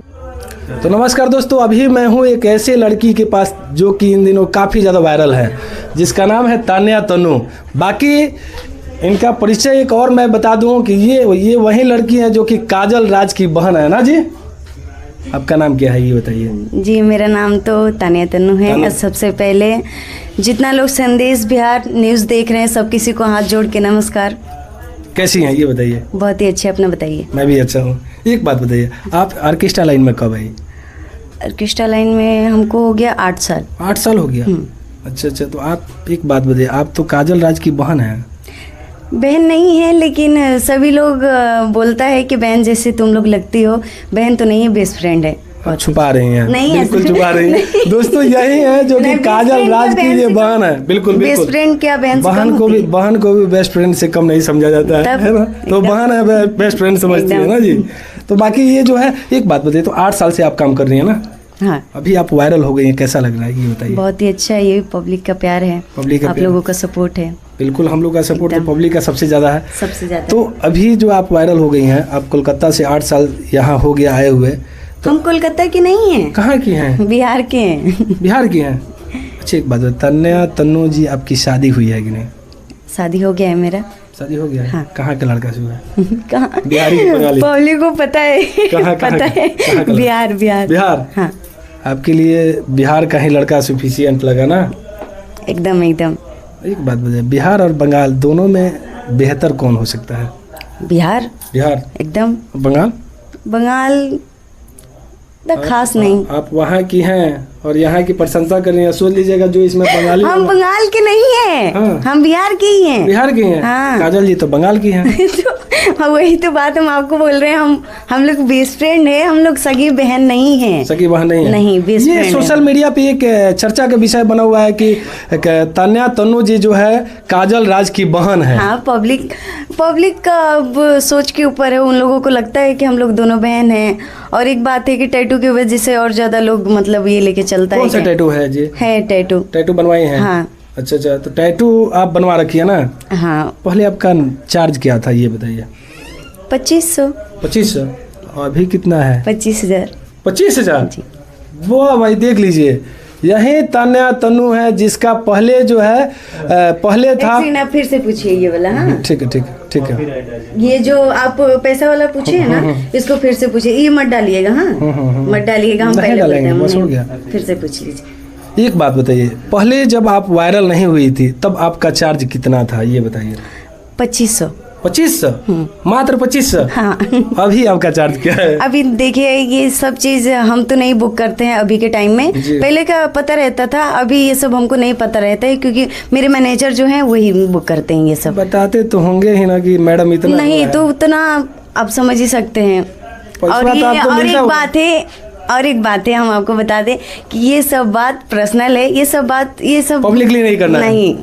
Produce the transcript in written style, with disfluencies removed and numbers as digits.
तो नमस्कार दोस्तों, अभी मैं हूँ एक ऐसे लड़की के पास जो कि इन दिनों काफ़ी ज़्यादा वायरल है, जिसका नाम है तान्या तन्नू। बाकी इनका परिचय एक और मैं बता दूँ कि ये वही लड़की है जो कि काजल राज की बहन है ना जी। आपका नाम क्या है ये बताइए। जी, मेरा नाम तो तान्या तन्नू है। सबसे पहले जितना लोग संदेश बिहार न्यूज़ देख रहे हैं, सब किसी को हाथ जोड़ के नमस्कार। कैसी हैं ये बताइए। बहुत ही अच्छे, अपना बताइए। मैं भी अच्छा हूँ। एक बात बताइए, आप ऑर्केस्ट्रा लाइन में कब आई? ऑर्केस्ट्रा लाइन में हमको हो गया 8 साल। 8 साल हो गया। अच्छा, तो आप एक बात बताइए, आप तो काजल राज की बहन हैं। बहन नहीं है, लेकिन सभी लोग बोलता है कि बहन जैसे तुम लोग लगती हो। बहन तो नहीं है, बेस्ट फ्रेंड है। छुपा रही हैं, नहीं, बिल्कुल छुपा रही हैं। दोस्तों यही है जो कि काजल राज की ये बहन है। बिल्कुल बेस्ट फ्रेंड क्या बहन को भी बेस्ट फ्रेंड से कम नहीं समझा जाता है ना। तो बहन है, बेस्ट फ्रेंड समझती है ना जी। तो बाकी ये जो है, एक बात बताइए, तो 8 साल से आप काम कर रही है ना। हाँ, अभी आप वायरल हो गई हैं, कैसा लग रहा है ये बताइए। बहुत ही अच्छा है, ये पब्लिक का प्यार है, पब्लिक आप लोगों का सपोर्ट है। बिल्कुल, हम लोग का सपोर्ट तो पब्लिक का सबसे ज़्यादा है, सबसे ज़्यादा। तो अभी जो आप वायरल हो गई हैं, आप कोलकाता से 8 साल यहाँ हो गया आए हुए। तो हम कोलकाता की नहीं हैं। कहाँ की हैं? बिहार के हैं। बिहार की हैं। अच्छा, एक बात, तान्या तन्नू जी, आपकी शादी हुई है कि नहीं? शादी हो गया है मेरा। शादी हो गया है। हाँ। कहाँ के लड़का से हुआ है? कहाँ? बिहारी बंगाली? पब्लिक को पता है। पता है। बिहार। हाँ, आपके लिए बिहार का ही लड़का सफिशिएंट लगा ना? एकदम। एक बात बताइए, बिहार और बंगाल दोनों में बेहतर कौन हो सकता है? बिहार एकदम। बंगाल खास नहीं। आप वहाँ की हैं और यहाँ की प्रशंसा कर रही हैं, सोच लीजिएगा जो इसमें बंगाली। हम बंगाल के नहीं हैं। हाँ। हम बिहार के ही हैं। बिहार के हैं। हाँ। काजल जी तो बंगाल की हैं। तो वही तो बात हम आपको बोल रहे हैं, हम लोग बेस्ट फ्रेंड है, हम लोग सगी बहन नहीं है। सगी बहन नहीं है। नहीं, बेस्ट फ्रेंड। ये सोशल मीडिया पे एक चर्चा का विषय बना हुआ है कि तान्या तन्नू जी जो है काजल राज की बहन है। हाँ, पब्लिक का सोच के ऊपर है। उन लोगों को लगता है कि हम लोग दोनों बहन हैं। और एक बात है कि टैटू की वजह से और ज्यादा लोग मतलब ये लेके चलता है। कौन सा टैटू है जी? है टैटू बनवाई है। हाँ। अच्छा, तो टैटू आप बनवा रखी है ना? हाँ। पहले आपका चार्ज क्या था ये बताइए। 2500। अभी कितना है? 25,000। 25,000। वो भाई देख लीजिए, यही तान्या तन्नू है जिसका पहले जो है पहले था। फिर से पूछिए ये वाला। हाँ, ठीक है। ये जो आप पैसा वाला पूछे है ना, इसको फिर से पूछिए। ये मत डालिएगा। हाँ, मत डालिएगा, हम पहले बोलते हैं। फिर से पूछ लीजिए। एक बात बताइए, पहले जब आप वायरल नहीं हुई थी तब आपका चार्ज कितना था ये बताइए। 2500। 2500? मात्र 2500? हाँ। अभी आपका चार्ज क्या है? अभी देखिए, ये सब चीज हम तो नहीं बुक करते हैं अभी के टाइम में। पहले का पता रहता था, अभी ये सब हमको नहीं पता रहता है, क्योंकि मेरे मैनेजर जो हैं वही बुक करते हैं ये सब। बताते तो होंगे ही ना कि मैडम इतना नहीं, तो उतना आप समझ ही सकते हैं। और एक बात है, हम आपको बता दें कि ये सब बात पर्सनल है। ये सब पब्लिकली नहीं करना नहीं।